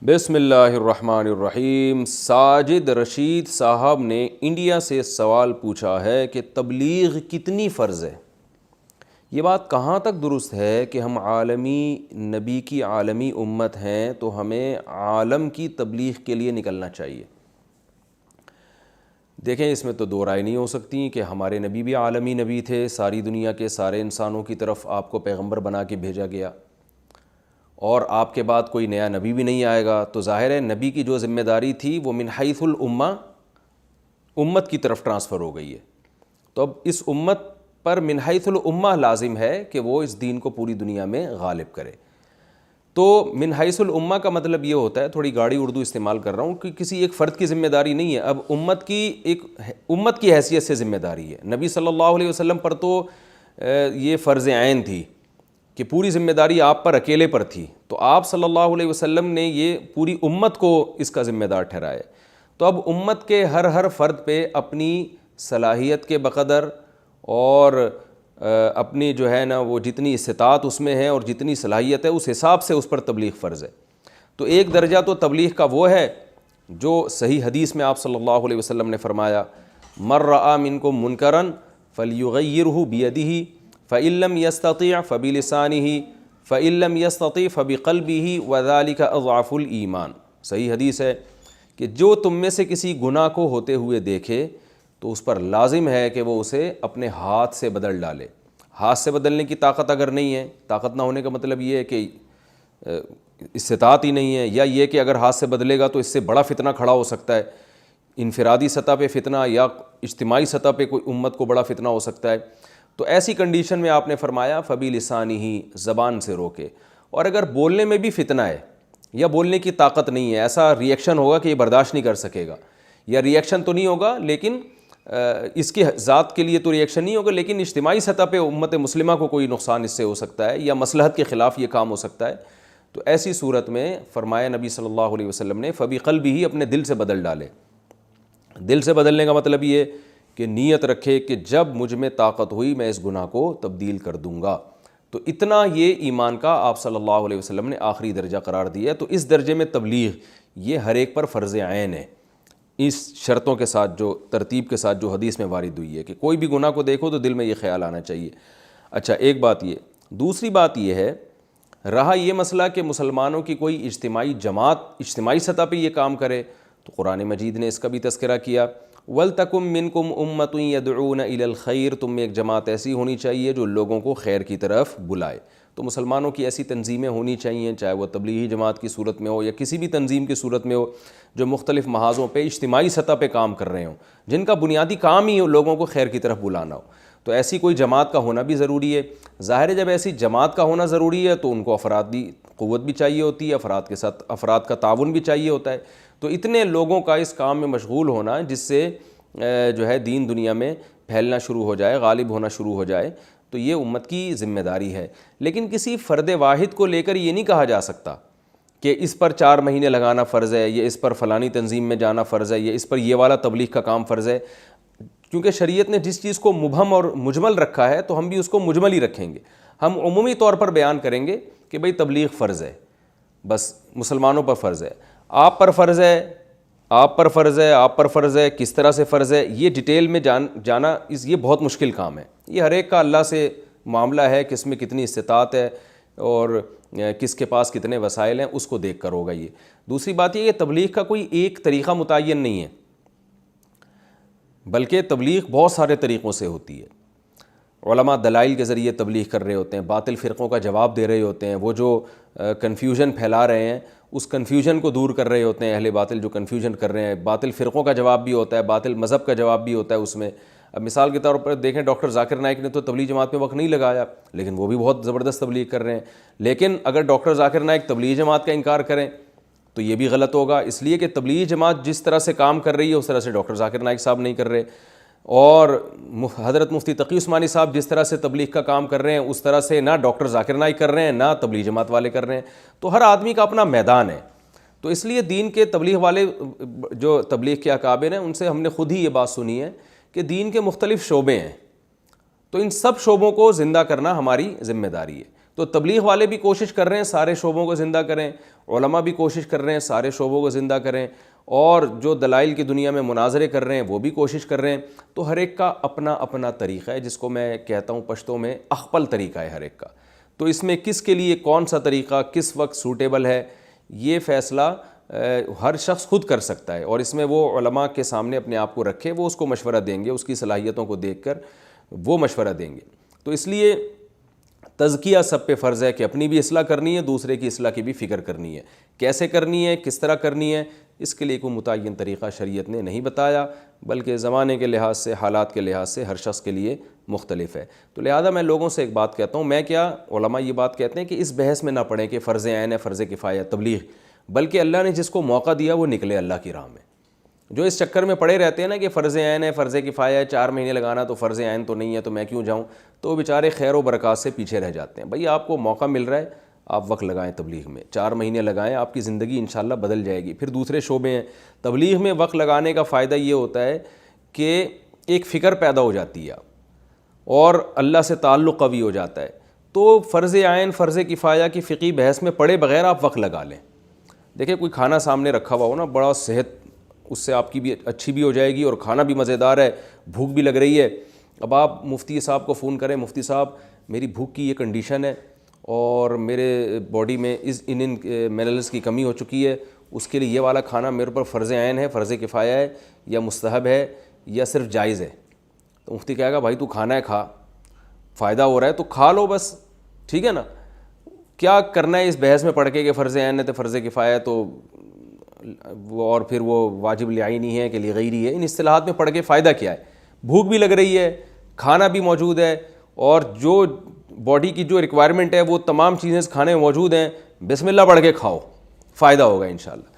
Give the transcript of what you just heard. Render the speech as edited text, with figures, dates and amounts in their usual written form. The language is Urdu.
بسم اللہ الرحمن الرحیم۔ ساجد رشید صاحب نے انڈیا سے سوال پوچھا ہے کہ تبلیغ کتنی فرض ہے؟ یہ بات کہاں تک درست ہے کہ ہم عالمی نبی کی عالمی امت ہیں تو ہمیں عالم کی تبلیغ کے لیے نکلنا چاہیے؟ دیکھیں، اس میں تو دو رائے نہیں ہو سکتی کہ ہمارے نبی بھی عالمی نبی تھے، ساری دنیا کے سارے انسانوں کی طرف آپ کو پیغمبر بنا کے بھیجا گیا، اور آپ کے بعد کوئی نیا نبی بھی نہیں آئے گا، تو ظاہر ہے نبی کی جو ذمہ داری تھی وہ من حیث الامہ امت کی طرف ٹرانسفر ہو گئی ہے۔ تو اب اس امت پر من حیث الامہ لازم ہے کہ وہ اس دین کو پوری دنیا میں غالب کرے۔ تو من حیث الامہ کا مطلب یہ ہوتا ہے، تھوڑی گاڑی اردو استعمال کر رہا ہوں، کہ کسی ایک فرد کی ذمہ داری نہیں ہے، اب امت کی حیثیت سے ذمہ داری ہے۔ نبی صلی اللہ علیہ وسلم پر تو یہ فرض عین تھی کہ پوری ذمہ داری آپ پر اکیلے پر تھی، تو آپ صلی اللہ علیہ وسلم نے یہ پوری امت کو اس کا ذمہ دار ٹھہرایا۔ تو اب امت کے ہر فرد پہ اپنی صلاحیت کے بقدر اور اپنی جو ہے نا وہ جتنی استطاعت اس میں ہے اور جتنی صلاحیت ہے اس حساب سے اس پر تبلیغ فرض ہے۔ تو ایک درجہ تو تبلیغ کا وہ ہے جو صحیح حدیث میں آپ صلی اللہ علیہ وسلم نے فرمایا، من رأى منکم منکرا فلیغیرہ بیدہ فإن لم يستطع فبلسانه فإن لم يستطع فبقلبه وذلك اضعف الایمان۔ صحیح حدیث ہے کہ جو تم میں سے کسی گناہ کو ہوتے ہوئے دیکھے تو اس پر لازم ہے کہ وہ اسے اپنے ہاتھ سے بدل ڈالے۔ ہاتھ سے بدلنے کی طاقت اگر نہیں ہے، طاقت نہ ہونے کا مطلب یہ ہے کہ استطاعت ہی نہیں ہے، یا یہ کہ اگر ہاتھ سے بدلے گا تو اس سے بڑا فتنہ کھڑا ہو سکتا ہے، انفرادی سطح پہ فتنہ یا اجتماعی سطح پہ کوئی امت کو بڑا فتنہ ہو سکتا ہے، تو ایسی کنڈیشن میں آپ نے فرمایا فبی لسانی ہی، زبان سے روکے۔ اور اگر بولنے میں بھی فتنہ ہے یا بولنے کی طاقت نہیں ہے، ایسا ری ایکشن ہوگا کہ یہ برداشت نہیں کر سکے گا، یا ری ایکشن تو نہیں ہوگا لیکن اس کی ذات کے لیے تو ری ایکشن نہیں ہوگا، لیکن اجتماعی سطح پہ امت مسلمہ کو کوئی نقصان اس سے ہو سکتا ہے یا مصلحت کے خلاف یہ کام ہو سکتا ہے، تو ایسی صورت میں فرمایا نبی صلی اللہ علیہ وسلم نے فبی قلبہ ہی، اپنے دل سے بدل ڈالے۔ دل سے بدلنے کا مطلب یہ کہ نیت رکھے کہ جب مجھ میں طاقت ہوئی میں اس گناہ کو تبدیل کر دوں گا۔ تو اتنا یہ ایمان کا آپ صلی اللہ علیہ وسلم نے آخری درجہ قرار دیا ہے۔ تو اس درجے میں تبلیغ یہ ہر ایک پر فرض عین ہے، اس شرطوں کے ساتھ، جو ترتیب کے ساتھ جو حدیث میں وارد ہوئی ہے کہ کوئی بھی گناہ کو دیکھو تو دل میں یہ خیال آنا چاہیے۔ اچھا، ایک بات یہ۔ دوسری بات یہ ہے، رہا یہ مسئلہ کہ مسلمانوں کی کوئی اجتماعی جماعت اجتماعی سطح پہ یہ کام کرے، تو قرآن مجید نے اس کا بھی تذکرہ کیا، وَلْتَكُمْ مِنْكُمْ أُمَّةٌ يَدْعُونَ إِلَى الْخَيْرِ، تم میں ایک جماعت ایسی ہونی چاہیے جو لوگوں کو خیر کی طرف بلائے۔ تو مسلمانوں کی ایسی تنظیمیں ہونی چاہیے، چاہے وہ تبلیغی جماعت کی صورت میں ہو یا کسی بھی تنظیم کی صورت میں ہو، جو مختلف محاذوں پہ اجتماعی سطح پہ کام کر رہے ہوں، جن کا بنیادی کام ہی لوگوں کو خیر کی طرف بلانا ہو۔ تو ایسی کوئی جماعت کا ہونا بھی ضروری ہے۔ ظاہر ہے جب ایسی جماعت کا ہونا ضروری ہے تو ان کو افرادی قوت بھی چاہیے ہوتی ہے، افراد کے ساتھ افراد کا تعاون بھی چاہیے ہوتا ہے۔ تو اتنے لوگوں کا اس کام میں مشغول ہونا جس سے جو ہے دین دنیا میں پھیلنا شروع ہو جائے، غالب ہونا شروع ہو جائے، تو یہ امت کی ذمہ داری ہے۔ لیکن کسی فرد واحد کو لے کر یہ نہیں کہا جا سکتا کہ اس پر 4 مہینے لگانا فرض ہے، یہ اس پر فلانی تنظیم میں جانا فرض ہے، یہ اس پر یہ والا تبلیغ کا کام فرض ہے، کیونکہ شریعت نے جس چیز کو مبہم اور مجمل رکھا ہے تو ہم بھی اس کو مجمل ہی رکھیں گے۔ ہم عمومی طور پر بیان کریں گے کہ بھئی تبلیغ فرض ہے، بس مسلمانوں پر فرض ہے، آپ پر فرض ہے، آپ پر فرض ہے، آپ پر فرض ہے، کس طرح سے فرض ہے، یہ ڈیٹیل میں جانا یہ بہت مشکل کام ہے۔ یہ ہر ایک کا اللہ سے معاملہ ہے، کس میں کتنی استطاعت ہے اور کس کے پاس کتنے وسائل ہیں، اس کو دیکھ کر ہوگا یہ۔ دوسری بات یہ کہ تبلیغ کا کوئی ایک طریقہ متعین نہیں ہے، بلکہ تبلیغ بہت سارے طریقوں سے ہوتی ہے۔ علماء دلائل کے ذریعے تبلیغ کر رہے ہوتے ہیں، باطل فرقوں کا جواب دے رہے ہوتے ہیں، وہ جو کنفیوژن پھیلا رہے ہیں اس کنفیوژن کو دور کر رہے ہوتے ہیں، اہل باطل جو کنفیوژن کر رہے ہیں، باطل فرقوں کا جواب بھی ہوتا ہے، باطل مذہب کا جواب بھی ہوتا ہے اس میں۔ اب مثال کے طور پر دیکھیں، ڈاکٹر ذاکر نائک نے تو تبلیغ جماعت میں وقت نہیں لگایا، لیکن وہ بھی بہت زبردست تبلیغ کر رہے ہیں۔ لیکن اگر ڈاکٹر ذاکر نائک تبلیغ جماعت کا انکار کریں تو یہ بھی غلط ہوگا، اس لیے کہ تبلیغ جماعت جس طرح سے کام کر رہی ہے اس طرح سے ڈاکٹر ذاکر نائک صاحب نہیں کر رہے، اور حضرت مفتی تقی عثمانی صاحب جس طرح سے تبلیغ کا کام کر رہے ہیں اس طرح سے نہ ڈاکٹر ذاکر نائک کر رہے ہیں، نہ تبلیغ جماعت والے کر رہے ہیں۔ تو ہر آدمی کا اپنا میدان ہے، تو اس لیے دین کے تبلیغ والے جو تبلیغ کے اکابر ہیں ان سے ہم نے خود ہی یہ بات سنی ہے کہ دین کے مختلف شعبے ہیں، تو ان سب شعبوں کو زندہ کرنا ہماری ذمہ داری ہے۔ تو تبلیغ والے بھی کوشش کر رہے ہیں سارے شعبوں کو زندہ کریں، علماء بھی کوشش کر رہے ہیں سارے شعبوں کو زندہ کریں، اور جو دلائل کی دنیا میں مناظرے کر رہے ہیں وہ بھی کوشش کر رہے ہیں۔ تو ہر ایک کا اپنا اپنا طریقہ ہے، جس کو میں کہتا ہوں پشتوں میں اخپل طریقہ ہے ہر ایک کا۔ تو اس میں کس کے لیے کون سا طریقہ کس وقت سوٹیبل ہے، یہ فیصلہ ہر شخص خود کر سکتا ہے، اور اس میں وہ علماء کے سامنے اپنے آپ کو رکھے، وہ اس کو مشورہ دیں گے، اس کی صلاحیتوں کو دیکھ کر وہ مشورہ دیں گے۔ تو اس لیے تزکیہ سب پہ فرض ہے کہ اپنی بھی اصلاح کرنی ہے، دوسرے کی اصلاح کی بھی فکر کرنی ہے۔ کیسے کرنی ہے، کس طرح کرنی ہے، اس کے لیے کوئی متعین طریقہ شریعت نے نہیں بتایا، بلکہ زمانے کے لحاظ سے، حالات کے لحاظ سے ہر شخص کے لیے مختلف ہے۔ تو لہذا میں لوگوں سے ایک بات کہتا ہوں، میں کیا، علماء یہ بات کہتے ہیں کہ اس بحث میں نہ پڑیں کہ فرض عین ہے، فرض کفایہ، تبلیغ، بلکہ اللہ نے جس کو موقع دیا وہ نکلے اللہ کی راہ میں۔ جو اس چکر میں پڑے رہتے ہیں نا کہ فرض عین ہے، فرض کفایہ ہے، 4 مہینے لگانا تو فرض عین تو نہیں ہے تو میں کیوں جاؤں، تو وہ بیچارے خیر و برکات سے پیچھے رہ جاتے ہیں۔ بھئی آپ کو موقع مل رہا ہے، آپ وقت لگائیں تبلیغ میں، 4 مہینے لگائیں، آپ کی زندگی انشاءاللہ بدل جائے گی۔ پھر دوسرے شعبے ہیں، تبلیغ میں وقت لگانے کا فائدہ یہ ہوتا ہے کہ ایک فکر پیدا ہو جاتی ہے اور اللہ سے تعلق قوی ہو جاتا ہے۔ تو فرض عین، فرض کفایہ کی فقہی بحث میں پڑے بغیر آپ وقت لگا لیں۔ دیکھیں کوئی کھانا سامنے رکھا ہوا ہو نا، بڑا صحت اس سے آپ کی بھی اچھی بھی ہو جائے گی اور کھانا بھی مزیدار ہے، بھوک بھی لگ رہی ہے، اب آپ مفتی صاحب کو فون کریں، مفتی صاحب میری بھوک کی یہ کنڈیشن ہے اور میرے باڈی میں ان منرلز کی کمی ہو چکی ہے، اس کے لیے یہ والا کھانا میرے پر فرض عین ہے، فرض کفایہ ہے، یا مستحب ہے، یا صرف جائز ہے۔ تو مفتی کہے گا بھائی تو کھانا ہے، کھا، فائدہ ہو رہا ہے تو کھا لو بس، ٹھیک ہے نا۔ کیا کرنا ہے اس بحث میں پڑھ کے کہ فرض عین ہے تو فرض کفایہ تو وہ، اور پھر وہ واجب لعینی ہے کہ لغیری ہے، ان اصطلاحات میں پڑھ کے فائدہ کیا ہے؟ بھوک بھی لگ رہی ہے، کھانا بھی موجود ہے، اور جو باڈی کی جو ریکوائرمنٹ ہے وہ تمام چیزیں اس کھانے میں موجود ہیں، بسم اللہ پڑھ کے کھاؤ، فائدہ ہوگا انشاءاللہ۔